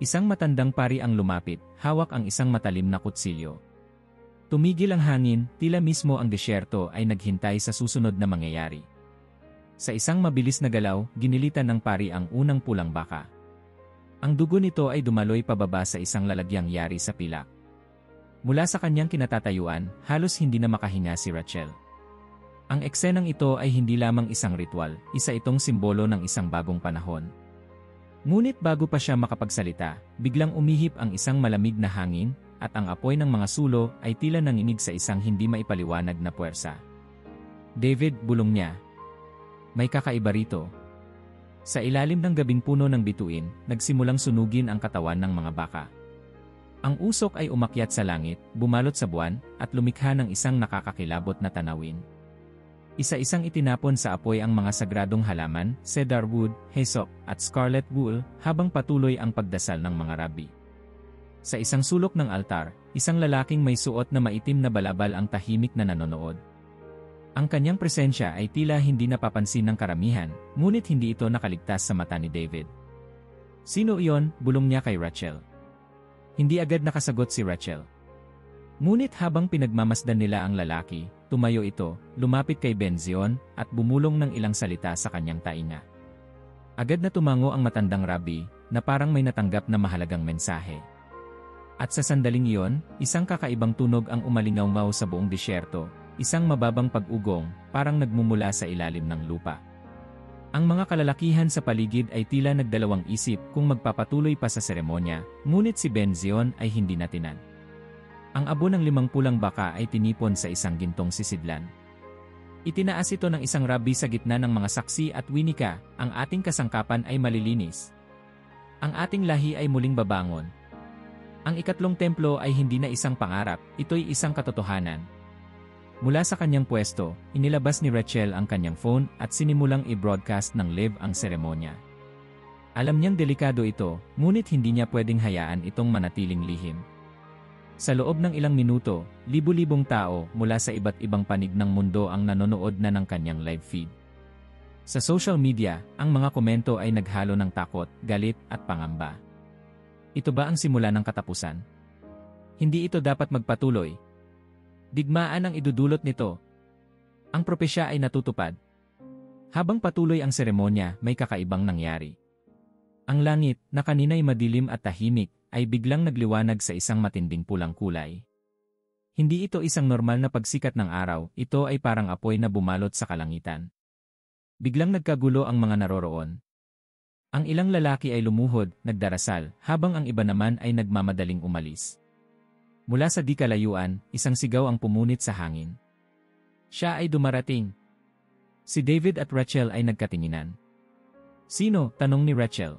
Isang matandang pari ang lumapit, hawak ang isang matalim na kutsilyo. Tumigil ang hangin, tila mismo ang disyerto ay naghintay sa susunod na mangyayari. Sa isang mabilis na galaw, ginilitan ng pari ang unang pulang baka. Ang dugo nito ay dumaloy pababa sa isang lalagyang yari sa pilak. Mula sa kanyang kinatatayuan, halos hindi na makahinga si Rachel. Ang eksenang ito ay hindi lamang isang ritual, isa itong simbolo ng isang bagong panahon. Ngunit bago pa siya makapagsalita, biglang umihip ang isang malamig na hangin, at ang apoy ng mga sulo ay tila nanginig sa isang hindi maipaliwanag na puwersa. David, bulong niya. May kakaiba rito. Sa ilalim ng gabing puno ng bituin, nagsimulang sunugin ang katawan ng mga baka. Ang usok ay umakyat sa langit, bumalot sa buwan, at lumikha ng isang nakakakilabot na tanawin. Isa-isang itinapon sa apoy ang mga sagradong halaman, cedar wood, hyssop, at scarlet wool, habang patuloy ang pagdasal ng mga rabi. Sa isang sulok ng altar, isang lalaking may suot na maitim na balabal ang tahimik na nanonood. Ang kanyang presensya ay tila hindi napapansin ng karamihan, ngunit hindi ito nakaligtas sa mata ni David. Sino iyon? Bulong niya kay Rachel. Hindi agad nakasagot si Rachel. Ngunit habang pinagmamasdan nila ang lalaki, tumayo ito, lumapit kay Ben Zion, at bumulong ng ilang salita sa kanyang tainga. Agad na tumango ang matandang rabi, na parang may natanggap na mahalagang mensahe. At sa sandaling iyon, isang kakaibang tunog ang umalingaw sa buong disyerto, isang mababang pag-ugong, parang nagmumula sa ilalim ng lupa. Ang mga kalalakihan sa paligid ay tila nagdalawang isip kung magpapatuloy pa sa seremonya, ngunit si Ben Zion ay hindi natinan. Ang abo ng 5 pulang baka ay tinipon sa isang gintong sisidlan. Itinaas ito ng isang rabi sa gitna ng mga saksi at winika, ang ating kasangkapan ay malilinis. Ang ating lahi ay muling babangon. Ang ikatlong templo ay hindi na isang pangarap, ito'y isang katotohanan. Mula sa kanyang pwesto, inilabas ni Rachel ang kanyang phone at sinimulang i-broadcast ng live ang seremonya. Alam niyang delikado ito, ngunit hindi niya pwedeng hayaan itong manatiling lihim. Sa loob ng ilang minuto, libu-libong tao mula sa iba't ibang panig ng mundo ang nanonood na ng kanyang live feed. Sa social media, ang mga komento ay naghalo ng takot, galit, at pangamba. Ito ba ang simula ng katapusan? Hindi ito dapat magpatuloy. Digmaan ang idudulot nito. Ang propesya ay natutupad. Habang patuloy ang seremonya, may kakaibang nangyari. Ang langit, na kanina'y madilim at tahimik, ay biglang nagliwanag sa isang matinding pulang kulay. Hindi ito isang normal na pagsikat ng araw, ito ay parang apoy na bumalot sa kalangitan. Biglang nagkagulo ang mga naroroon. Ang ilang lalaki ay lumuhod, nagdarasal, habang ang iba naman ay nagmamadaling umalis. Mula sa di kalayuan, isang sigaw ang pumunit sa hangin. Siya ay dumarating. Si David at Rachel ay nagkatinginan. Sino? Tanong ni Rachel.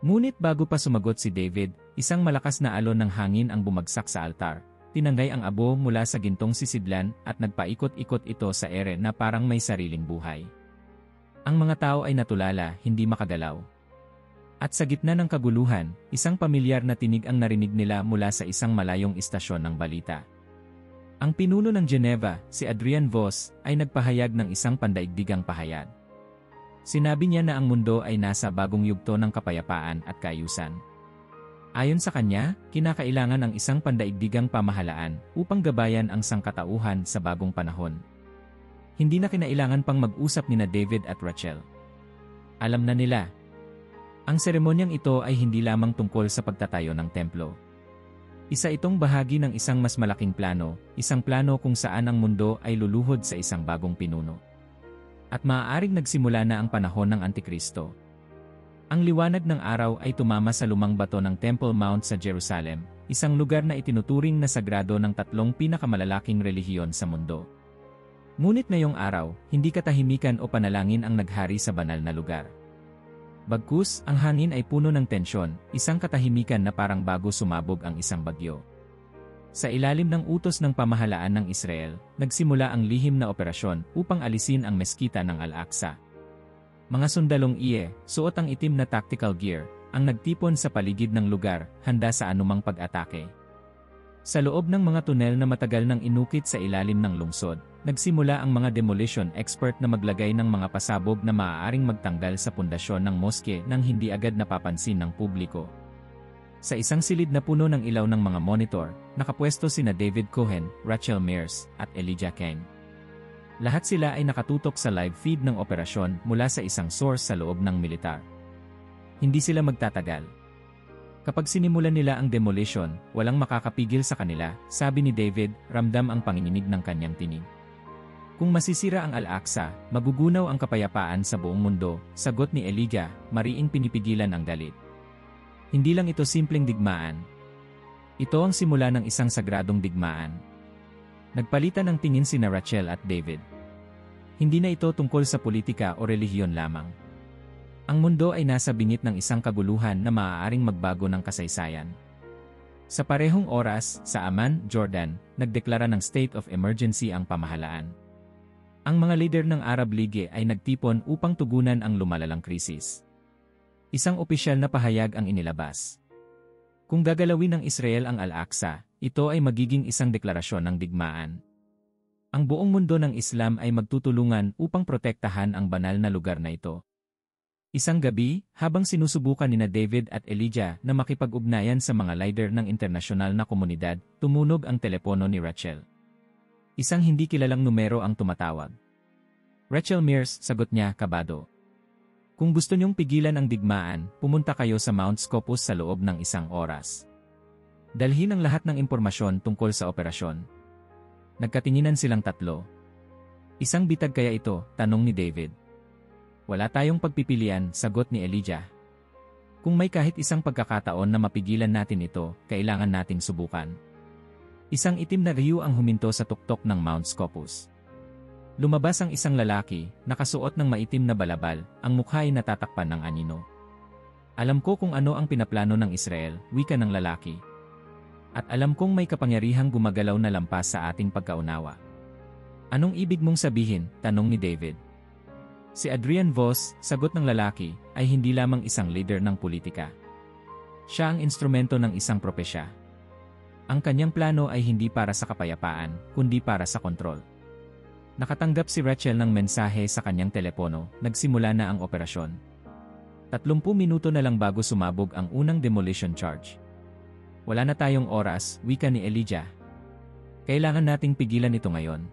Ngunit bago pa sumagot si David, isang malakas na alon ng hangin ang bumagsak sa altar. Tinanggay ang abo mula sa gintong sisidlan at nagpaikot-ikot ito sa ere na parang may sariling buhay. Ang mga tao ay natulala, hindi makagalaw. At sa gitna ng kaguluhan, isang pamilyar na tinig ang narinig nila mula sa isang malayong istasyon ng balita. Ang pinuno ng Geneva, si Adrian Voss, ay nagpahayag ng isang pandaigdigang pahayag. Sinabi niya na ang mundo ay nasa bagong yugto ng kapayapaan at kaayusan. Ayon sa kanya, kinakailangan ang isang pandaigdigang pamahalaan upang gabayan ang sangkatauhan sa bagong panahon. Hindi na kinailangan pang mag-usap nina David at Rachel. Alam na nila. Ang seremonyang ito ay hindi lamang tungkol sa pagtatayo ng templo. Isa itong bahagi ng isang mas malaking plano, isang plano kung saan ang mundo ay luluhod sa isang bagong pinuno. At maaaring nagsimula na ang panahon ng Antikristo. Ang liwanag ng araw ay tumama sa lumang bato ng Temple Mount sa Jerusalem, isang lugar na itinuturing na sagrado ng tatlong pinakamalalaking relihiyon sa mundo. Ngunit ngayong araw, hindi katahimikan o panalangin ang naghari sa banal na lugar. Bagkus, ang hangin ay puno ng tensyon, isang katahimikan na parang bago sumabog ang isang bagyo. Sa ilalim ng utos ng pamahalaan ng Israel, nagsimula ang lihim na operasyon upang alisin ang meskita ng Al-Aqsa. Mga sundalong suot ang itim na tactical gear, ang nagtipon sa paligid ng lugar, handa sa anumang pag-atake. Sa loob ng mga tunel na matagal nang inukit sa ilalim ng lungsod, nagsimula ang mga demolition expert na maglagay ng mga pasabog na maaaring magtanggal sa pundasyon ng moske nang hindi agad napapansin ng publiko. Sa isang silid na puno ng ilaw ng mga monitor, nakapwesto sina David Cohen, Rachel Mears, at Elijah Kane. Lahat sila ay nakatutok sa live feed ng operasyon mula sa isang source sa loob ng militar. Hindi sila magtatagal. Kapag sinimulan nila ang demolition, walang makakapigil sa kanila, sabi ni David, ramdam ang panginginig ng kanyang tinig. Kung masisira ang Al-Aqsa, magugunaw ang kapayapaan sa buong mundo, sagot ni Elijah, mariing pinipigilan ang galit. Hindi lang ito simpleng digmaan. Ito ang simula ng isang sagradong digmaan. Nagpalitan ng tingin sina Rachel at David. Hindi na ito tungkol sa politika o relihiyon lamang. Ang mundo ay nasa bingit ng isang kaguluhan na maaaring magbago ng kasaysayan. Sa parehong oras, sa Amman, Jordan, nagdeklara ng state of emergency ang pamahalaan. Ang mga leader ng Arab League ay nagtipon upang tugunan ang lumalalang krisis. Isang opisyal na pahayag ang inilabas. Kung gagalawin ng Israel ang Al-Aqsa, ito ay magiging isang deklarasyon ng digmaan. Ang buong mundo ng Islam ay magtutulungan upang protektahan ang banal na lugar na ito. Isang gabi, habang sinusubukan nina David at Elijah na makipag-ugnayan sa mga leader ng internasyonal na komunidad, tumunog ang telepono ni Rachel. Isang hindi kilalang numero ang tumatawag. Rachel Mears, sagot niya, kabado. Kung gusto niyong pigilan ang digmaan, pumunta kayo sa Mount Scopus sa loob ng 1 oras. Dalhin ang lahat ng impormasyon tungkol sa operasyon. Nagkatinginan silang tatlo. Isang bitag kaya ito, tanong ni David. Wala tayong pagpipilian, sagot ni Elijah. Kung may kahit isang pagkakataon na mapigilan natin ito, kailangan nating subukan. Isang itim na riyo ang huminto sa tuktok ng Mount Scopus. Lumabas ang isang lalaki, nakasuot ng maitim na balabal, ang mukha ay natatakpan ng anino. Alam ko kung ano ang pinaplano ng Israel, wika ng lalaki. At alam kong may kapangyarihang gumagalaw na lampas sa ating pagkaunawa. Anong ibig mong sabihin? Tanong ni David. Si Adrian Voss, sagot ng lalaki, ay hindi lamang isang leader ng politika. Siya ang instrumento ng isang propesya. Ang kanyang plano ay hindi para sa kapayapaan, kundi para sa kontrol. Nakatanggap si Rachel ng mensahe sa kanyang telepono, nagsimula na ang operasyon. 30 minuto na lang bago sumabog ang unang demolition charge. Wala na tayong oras, wika ni Elijah. Kailangan nating pigilan ito ngayon.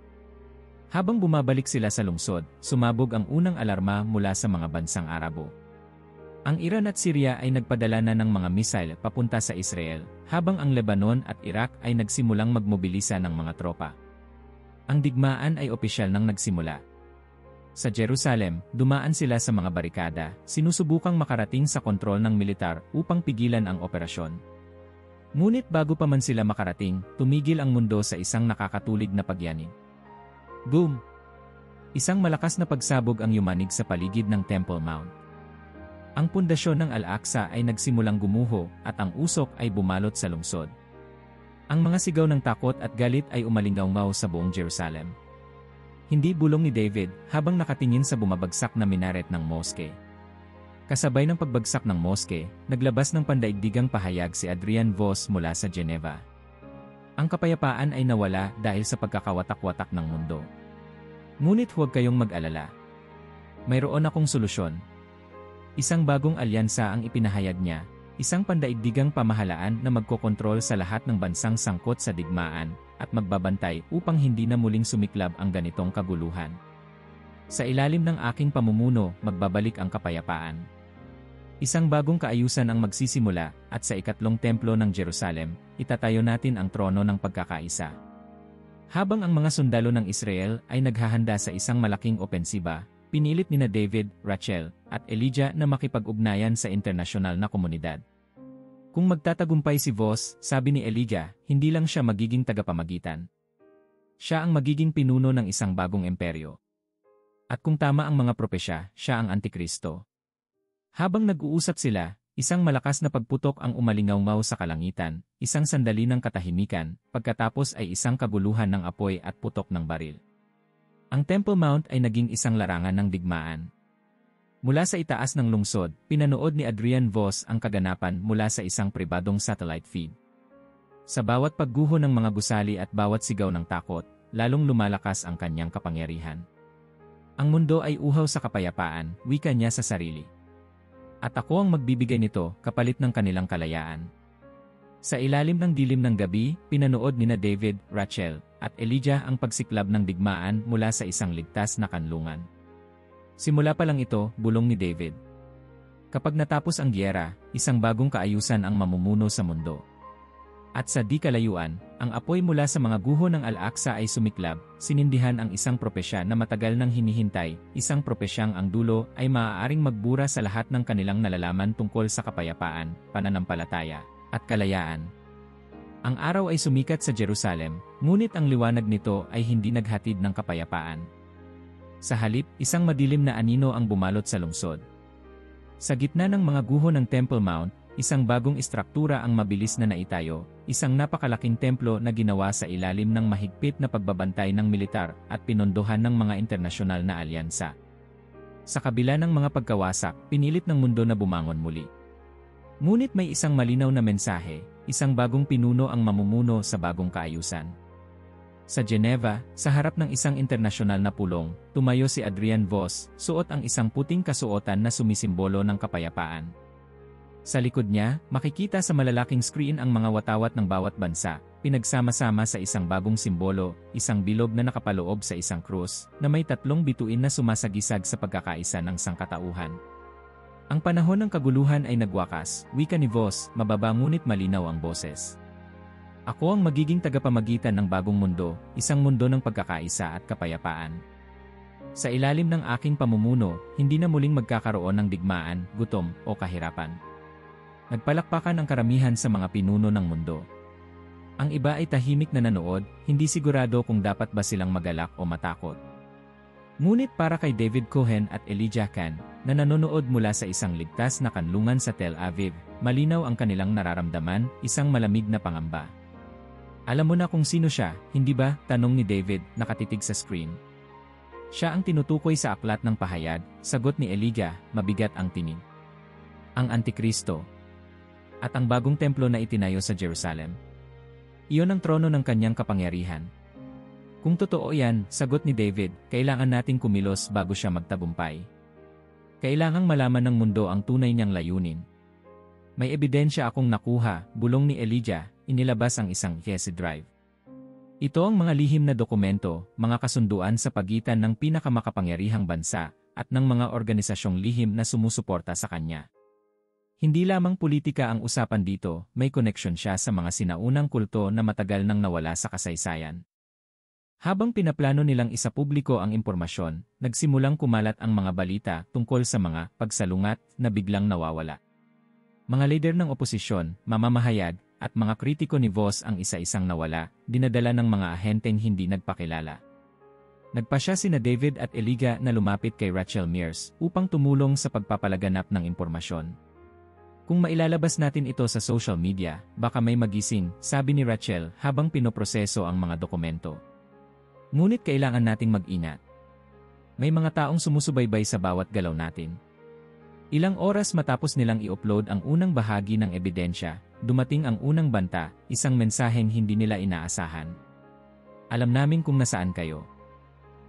Habang bumabalik sila sa lungsod, sumabog ang unang alarma mula sa mga bansang Arabo. Ang Iran at Syria ay nagpadala na ng mga missile papunta sa Israel, habang ang Lebanon at Iraq ay nagsimulang magmobilisa ng mga tropa. Ang digmaan ay opisyal nang nagsimula. Sa Jerusalem, dumaan sila sa mga barikada, sinusubukang makarating sa kontrol ng militar upang pigilan ang operasyon. Ngunit bago pa man sila makarating, tumigil ang mundo sa isang nakakatulig na pagyanig. Boom! Isang malakas na pagsabog ang yumanig sa paligid ng Temple Mount. Ang pundasyon ng Al-Aqsa ay nagsimulang gumuho at ang usok ay bumalot sa lungsod. Ang mga sigaw ng takot at galit ay umalingaw-ngaw sa buong Jerusalem. Hindi bulong ni David habang nakatingin sa bumabagsak na minaret ng moske. Kasabay ng pagbagsak ng moske, naglabas ng pandaigdigang pahayag si Adrian Voss mula sa Geneva. Ang kapayapaan ay nawala dahil sa pagkakawatak-watak ng mundo. Ngunit huwag kayong mag-alala. Mayroon akong solusyon. Isang bagong alyansa ang ipinahayag niya, isang pandaigdigang pamahalaan na magkokontrol sa lahat ng bansang sangkot sa digmaan at magbabantay upang hindi na muling sumiklab ang ganitong kaguluhan. Sa ilalim ng aking pamumuno, magbabalik ang kapayapaan. Isang bagong kaayusan ang magsisimula, at sa ikatlong templo ng Jerusalem, itatayo natin ang trono ng pagkakaisa. Habang ang mga sundalo ng Israel ay naghahanda sa isang malaking opensiba, pinilit nina David, Rachel, at Elijah na makipag-ugnayan sa internasyonal na komunidad. Kung magtatagumpay si Boaz, sabi ni Elijah, hindi lang siya magiging tagapamagitan. Siya ang magiging pinuno ng isang bagong imperyo. At kung tama ang mga propesya, siya ang Antikristo. Habang nag-uusap sila, isang malakas na pagputok ang umalingaw-ngaw sa kalangitan, isang sandali ng katahimikan, pagkatapos ay isang kaguluhan ng apoy at putok ng baril. Ang Temple Mount ay naging isang larangan ng digmaan. Mula sa itaas ng lungsod, pinanood ni Adrian Voss ang kaganapan mula sa isang pribadong satellite feed. Sa bawat pagguho ng mga gusali at bawat sigaw ng takot, lalong lumalakas ang kanyang kapangyarihan. Ang mundo ay uhaw sa kapayapaan, wika niya sa sarili. At ako ang magbibigay nito, kapalit ng kanilang kalayaan. Sa ilalim ng dilim ng gabi, pinanood nina David, Rachel, at Elijah ang pagsiklab ng digmaan mula sa isang ligtas na kanlungan. Simula pa lang ito, bulong ni David. Kapag natapos ang giyera, isang bagong kaayusan ang mamumuno sa mundo. At sa di kalayuan, ang apoy mula sa mga guho ng Al-Aqsa ay sumiklab, sinindihan ang isang propesya na matagal nang hinihintay, isang propesyang ang dulo ay maaaring magbura sa lahat ng kanilang nalalaman tungkol sa kapayapaan, pananampalataya, at kalayaan. Ang araw ay sumikat sa Jerusalem, ngunit ang liwanag nito ay hindi naghatid ng kapayapaan. Sa halip, isang madilim na anino ang bumalot sa lungsod. Sa gitna ng mga guho ng Temple Mount, isang bagong istruktura ang mabilis na naitayo, isang napakalaking templo na ginawa sa ilalim ng mahigpit na pagbabantay ng militar at pinondohan ng mga internasyonal na alyansa. Sa kabila ng mga pagkawasak, pinilit ng mundo na bumangon muli. Ngunit may isang malinaw na mensahe, isang bagong pinuno ang mamumuno sa bagong kaayusan. Sa Geneva, sa harap ng isang internasyonal na pulong, tumayo si Adrian Voss, suot ang isang puting kasuotan na sumisimbolo ng kapayapaan. Sa likod niya, makikita sa malalaking screen ang mga watawat ng bawat bansa, pinagsama-sama sa isang bagong simbolo, isang bilog na nakapaloob sa isang krus, na may tatlong bituin na sumasagisag sa pagkakaisa ng sangkatauhan. Ang panahon ng kaguluhan ay nagwakas, wika ni Voss, mababa ngunit malinaw ang boses. Ako ang magiging tagapamagitan ng bagong mundo, isang mundo ng pagkakaisa at kapayapaan. Sa ilalim ng aking pamumuno, hindi na muling magkakaroon ng digmaan, gutom, o kahirapan. Nagpalakpakan ang karamihan sa mga pinuno ng mundo. Ang iba ay tahimik na nanood, hindi sigurado kung dapat ba silang magalak o matakot. Ngunit para kay David Cohen at Elijah Khan, na nanonood mula sa isang ligtas na kanlungan sa Tel Aviv, malinaw ang kanilang nararamdaman, isang malamig na pangamba. Alam mo na kung sino siya, hindi ba? Tanong ni David, nakatitig sa screen. Siya ang tinutukoy sa aklat ng pahayag, sagot ni Elijah, mabigat ang tinig. Ang Antikristo. At ang bagong templo na itinayo sa Jerusalem. Iyon ang trono ng kanyang kapangyarihan. Kung totoo yan, sagot ni David, kailangan nating kumilos bago siya magtagumpay. Kailangang malaman ng mundo ang tunay niyang layunin. May ebidensya akong nakuha, bulong ni Elijah, inilabas ang isang USB drive. Ito ang mga lihim na dokumento, mga kasunduan sa pagitan ng pinakamakapangyarihang bansa at ng mga organisasyong lihim na sumusuporta sa kanya. Hindi lamang politika ang usapan dito, may koneksyon siya sa mga sinaunang kulto na matagal nang nawala sa kasaysayan. Habang pinaplano nilang isapubliko ang impormasyon, nagsimulang kumalat ang mga balita tungkol sa mga pagsalungat na biglang nawawala. Mga lider ng oposisyon, mamamahayag, at mga kritiko ni Voss ang isa-isang nawala, dinadala ng mga ahenteng hindi nagpakilala. Nagpasya sina David at Elijah na lumapit kay Rachel Mears upang tumulong sa pagpapalaganap ng impormasyon. Kung mailalabas natin ito sa social media, baka may magising, sabi ni Rachel habang pinoproseso ang mga dokumento. Ngunit kailangan nating mag-ingat. May mga taong sumusubaybay sa bawat galaw natin. Ilang oras matapos nilang i-upload ang unang bahagi ng ebidensya, dumating ang unang banta, isang mensaheng hindi nila inaasahan. Alam namin kung nasaan kayo.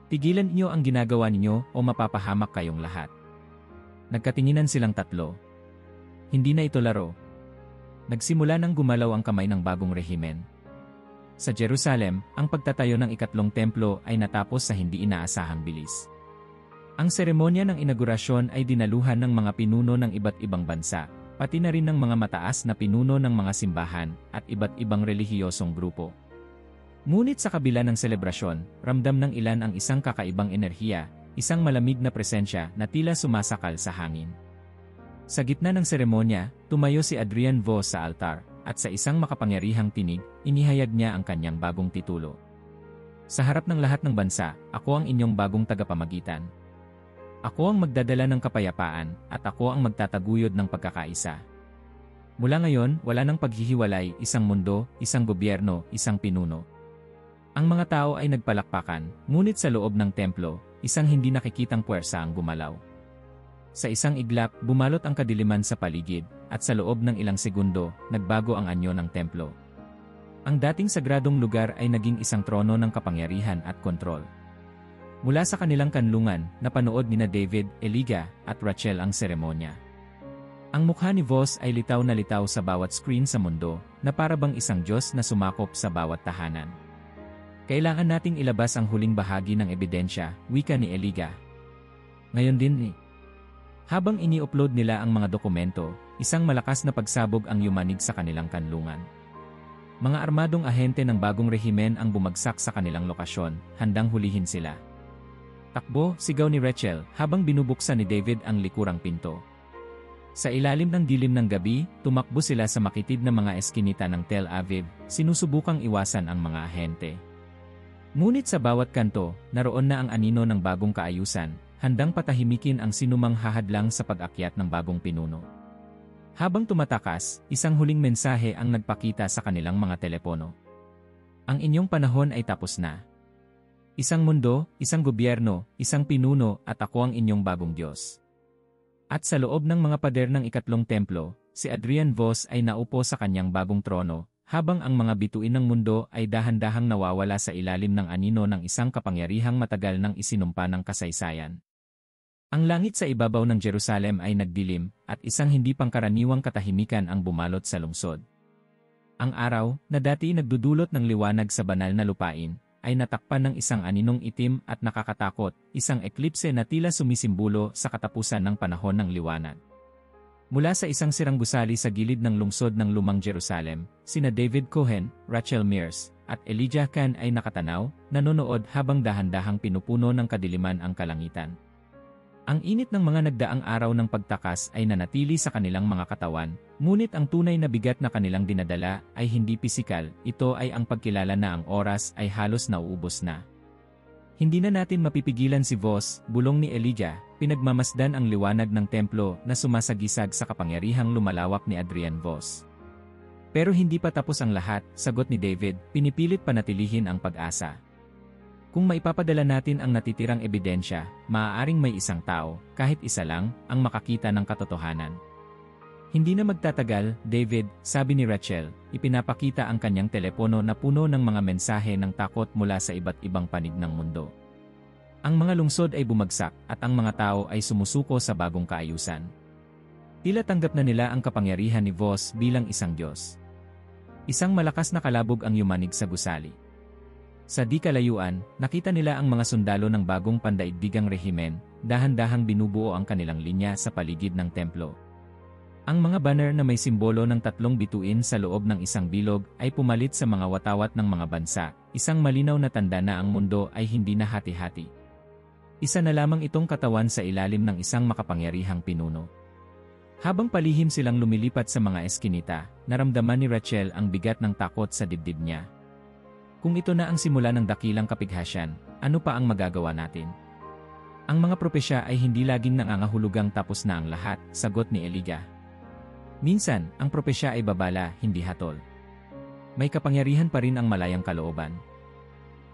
Tigilan niyo ang ginagawa ninyo o mapapahamak kayong lahat. Nagkatinginan silang tatlo. Hindi na ito laro. Nagsimula nang gumalaw ang kamay ng bagong rehimen. Sa Jerusalem, ang pagtatayo ng ikatlong templo ay natapos sa hindi inaasahang bilis. Ang seremonya ng inaugurasyon ay dinaluhan ng mga pinuno ng iba't ibang bansa, pati na rin ng mga mataas na pinuno ng mga simbahan at iba't ibang relihiyosong grupo. Ngunit sa kabila ng selebrasyon, ramdam ng ilan ang isang kakaibang enerhiya, isang malamig na presensya na tila sumasakal sa hangin. Sa gitna ng seremonya, tumayo si Adrian Vos sa altar, at sa isang makapangyarihang tinig, inihayag niya ang kanyang bagong titulo. Sa harap ng lahat ng bansa, ako ang inyong bagong tagapamagitan. Ako ang magdadala ng kapayapaan, at ako ang magtataguyod ng pagkakaisa. Mula ngayon, wala nang paghihiwalay, isang mundo, isang gobyerno, isang pinuno. Ang mga tao ay nagpalakpakan, ngunit sa loob ng templo, isang hindi nakikitang puwersa ang gumalaw. Sa isang iglap, bumalot ang kadiliman sa paligid, at sa loob ng ilang segundo, nagbago ang anyo ng templo. Ang dating sagradong lugar ay naging isang trono ng kapangyarihan at kontrol. Mula sa kanilang kanlungan, napanood nina David, Elijah, at Rachel ang seremonya. Ang mukha ni Vos ay litaw na litaw sa bawat screen sa mundo, na para bang isang Diyos na sumakop sa bawat tahanan. Kailangan nating ilabas ang huling bahagi ng ebidensya, wika ni Elijah. Ngayon din ni. Habang ini-upload nila ang mga dokumento, isang malakas na pagsabog ang yumanig sa kanilang kanlungan. Mga armadong ahente ng bagong rehimen ang bumagsak sa kanilang lokasyon, handang hulihin sila. Takbo, sigaw ni Rachel, habang binubuksan ni David ang likurang pinto. Sa ilalim ng dilim ng gabi, tumakbo sila sa makitid na mga eskinita ng Tel Aviv, sinusubukang iwasan ang mga ahente. Ngunit sa bawat kanto, naroon na ang anino ng bagong kaayusan, handang patahimikin ang sinumang hahadlang sa pag-akyat ng bagong pinuno. Habang tumatakas, isang huling mensahe ang nagpakita sa kanilang mga telepono. Ang inyong panahon ay tapos na. Isang mundo, isang gobyerno, isang pinuno at ako ang inyong bagong Diyos. At sa loob ng mga pader ng ikatlong templo, si Adrian Vos ay naupo sa kanyang bagong trono, habang ang mga bituin ng mundo ay dahan-dahang nawawala sa ilalim ng anino ng isang kapangyarihang matagal nang isinumpa ng kasaysayan. Ang langit sa ibabaw ng Jerusalem ay nagdilim, at isang hindi pangkaraniwang katahimikan ang bumalot sa lungsod. Ang araw, na dati nagdudulot ng liwanag sa banal na lupain, ay natakpan ng isang aninong itim at nakakatakot, isang eklipse na tila sumisimbolo sa katapusan ng panahon ng liwanag. Mula sa isang sirang gusali sa gilid ng lungsod ng Lumang Jerusalem, sina David Cohen, Rachel Mears, at Elijah Khan ay nakatanaw, nanonood habang dahan-dahang pinupuno ng kadiliman ang kalangitan. Ang init ng mga nagdaang araw ng pagtakas ay nanatili sa kanilang mga katawan, ngunit ang tunay na bigat na kanilang dinadala ay hindi pisikal, ito ay ang pagkilala na ang oras ay halos nauubos na. Hindi na natin mapipigilan si Vos, bulong ni Elijah, pinagmamasdan ang liwanag ng templo na sumasagisag sa kapangyarihang lumalawak ni Adrian Vos. Pero hindi pa tapos ang lahat, sagot ni David, pinipilit panatilihin ang pag-asa. Kung maipapadala natin ang natitirang ebidensya, maaaring may isang tao, kahit isa lang, ang makakita ng katotohanan. Hindi na magtatagal, David, sabi ni Rachel, ipinapakita ang kanyang telepono na puno ng mga mensahe ng takot mula sa iba't ibang panig ng mundo. Ang mga lungsod ay bumagsak at ang mga tao ay sumusuko sa bagong kaayusan. Tila tanggap na nila ang kapangyarihan ni Vos bilang isang Diyos. Isang malakas na kalabog ang yumanig sa gusali. Sa di kalayuan, nakita nila ang mga sundalo ng bagong pandaigdigang rehimen, dahan-dahang binubuo ang kanilang linya sa paligid ng templo. Ang mga banner na may simbolo ng tatlong bituin sa loob ng isang bilog ay pumalit sa mga watawat ng mga bansa, isang malinaw na tanda na ang mundo ay hindi na hati-hati. Isa na lamang itong katawan sa ilalim ng isang makapangyarihang pinuno. Habang palihim silang lumilipat sa mga eskinita, naramdaman ni Rachel ang bigat ng takot sa dibdib niya. Kung ito na ang simula ng dakilang kapighasyan, ano pa ang magagawa natin? Ang mga propesya ay hindi laging nangangahulugang tapos na ang lahat, sagot ni Elijah. Minsan, ang propesya ay babala, hindi hatol. May kapangyarihan pa rin ang malayang kalooban.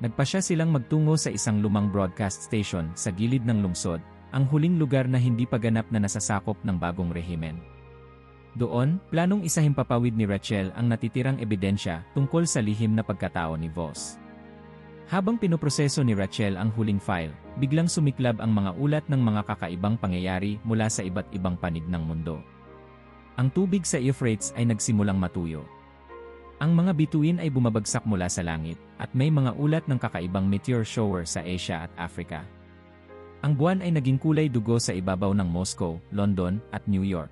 Nagpasya silang magtungo sa isang lumang broadcast station sa gilid ng lungsod, ang huling lugar na hindi pa ganap na nasasakop ng bagong rehimen. Doon, planong isahimpapawid ni Rachel ang natitirang ebidensya tungkol sa lihim na pagkatao ni Vos. Habang pinoproseso ni Rachel ang huling file, biglang sumiklab ang mga ulat ng mga kakaibang pangyayari mula sa iba't ibang panig ng mundo. Ang tubig sa Euphrates ay nagsimulang matuyo. Ang mga bituin ay bumabagsak mula sa langit, at may mga ulat ng kakaibang meteor shower sa Asia at Africa. Ang buwan ay naging kulay dugo sa ibabaw ng Moscow, London, at New York.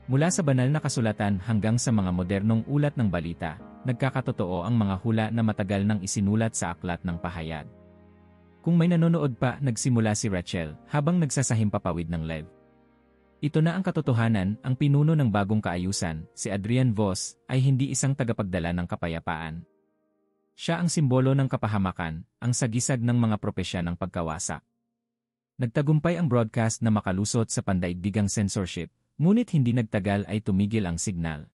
Mula sa banal na kasulatan hanggang sa mga modernong ulat ng balita, nagkakatotoo ang mga hula na matagal nang isinulat sa aklat ng pahayag. Kung may nanonood pa, nagsimula si Rachel habang nagsasahimpapawid ng Lev. Ito na ang katotohanan, ang pinuno ng bagong kaayusan, si Adrian Voss, ay hindi isang tagapagdala ng kapayapaan. Siya ang simbolo ng kapahamakan, ang sagisag ng mga propesya ng pagkawasak. Nagtagumpay ang broadcast na makalusot sa pandaigdigang censorship, ngunit hindi nagtagal ay tumigil ang signal.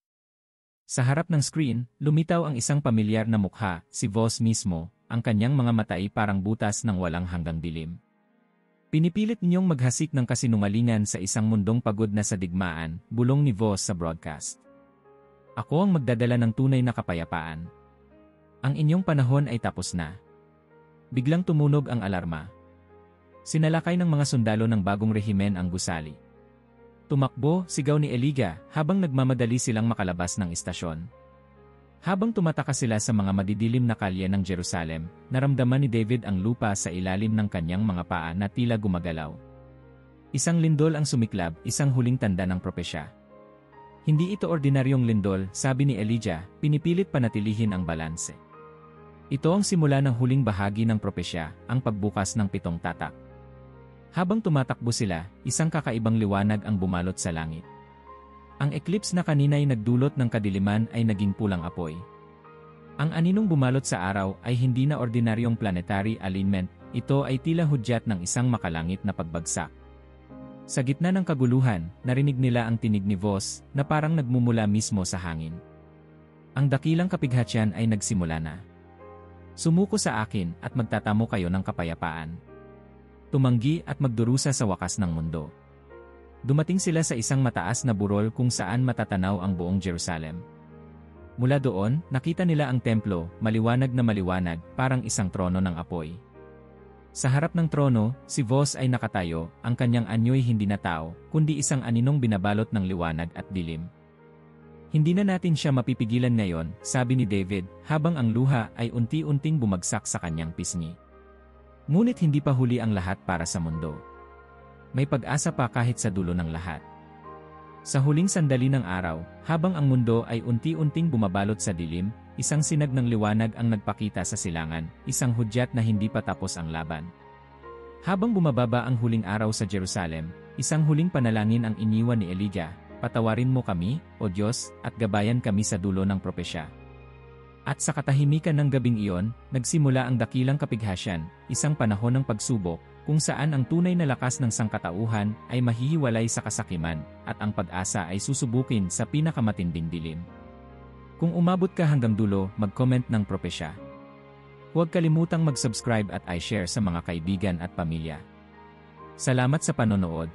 Sa harap ng screen, lumitaw ang isang pamilyar na mukha, si Voss mismo, ang kanyang mga mata ay parang butas ng walang hanggang dilim. Pinipilit ninyong maghasik ng kasinungalingan sa isang mundong pagod na sa digmaan, bulong ni Voss sa broadcast. Ako ang magdadala ng tunay na kapayapaan. Ang inyong panahon ay tapos na. Biglang tumunog ang alarma. Sinalakay ng mga sundalo ng bagong rehimen ang gusali. Tumakbo, sigaw ni Elijah habang nagmamadali silang makalabas ng istasyon. Habang tumataka sila sa mga madidilim na kalye ng Jerusalem, naramdaman ni David ang lupa sa ilalim ng kanyang mga paa na tila gumagalaw. Isang lindol ang sumiklab, isang huling tanda ng propesya. Hindi ito ordinaryong lindol, sabi ni Elijah, pinipilit panatilihin ang balanse. Ito ang simula ng huling bahagi ng propesya, ang pagbukas ng 7 tatak. Habang tumatakbo sila, isang kakaibang liwanag ang bumalot sa langit. Ang eclipse na kanina'y nagdulot ng kadiliman ay naging pulang apoy. Ang aninong bumalot sa araw ay hindi na ordinaryong planetary alignment, ito ay tila hudyat ng isang makalangit na pagbagsak. Sa gitna ng kaguluhan, narinig nila ang tinig ni Voss na parang nagmumula mismo sa hangin. Ang dakilang kapighatsyan ay nagsimula na. Sumuko sa akin at magtatamo kayo ng kapayapaan. Tumanggi at magdurusa sa wakas ng mundo. Dumating sila sa isang mataas na burol kung saan matatanaw ang buong Jerusalem. Mula doon, nakita nila ang templo, maliwanag na maliwanag, parang isang trono ng apoy. Sa harap ng trono, si Voss ay nakatayo, ang kanyang anyo'y hindi na tao, kundi isang aninong binabalot ng liwanag at dilim. Hindi na natin siya mapipigilan ngayon, sabi ni David, habang ang luha ay unti-unting bumagsak sa kanyang pisngi. Ngunit hindi pa huli ang lahat para sa mundo. May pag-asa pa kahit sa dulo ng lahat. Sa huling sandali ng araw, habang ang mundo ay unti-unting bumabalot sa dilim, isang sinag ng liwanag ang nagpakita sa silangan, isang hudyat na hindi pa tapos ang laban. Habang bumababa ang huling araw sa Jerusalem, isang huling panalangin ang iniwan ni Elijah, patawarin mo kami, O Diyos, at gabayan kami sa dulo ng propesya. At sa katahimikan ng gabing iyon, nagsimula ang dakilang kapighasyan, isang panahon ng pagsubok, kung saan ang tunay na lakas ng sangkatauhan ay mahihiwalay sa kasakiman, at ang pag-asa ay susubukin sa pinakamatinding dilim. Kung umabot ka hanggang dulo, mag-comment ng propesya. Huwag kalimutang mag-subscribe at i-share sa mga kaibigan at pamilya. Salamat sa panonood.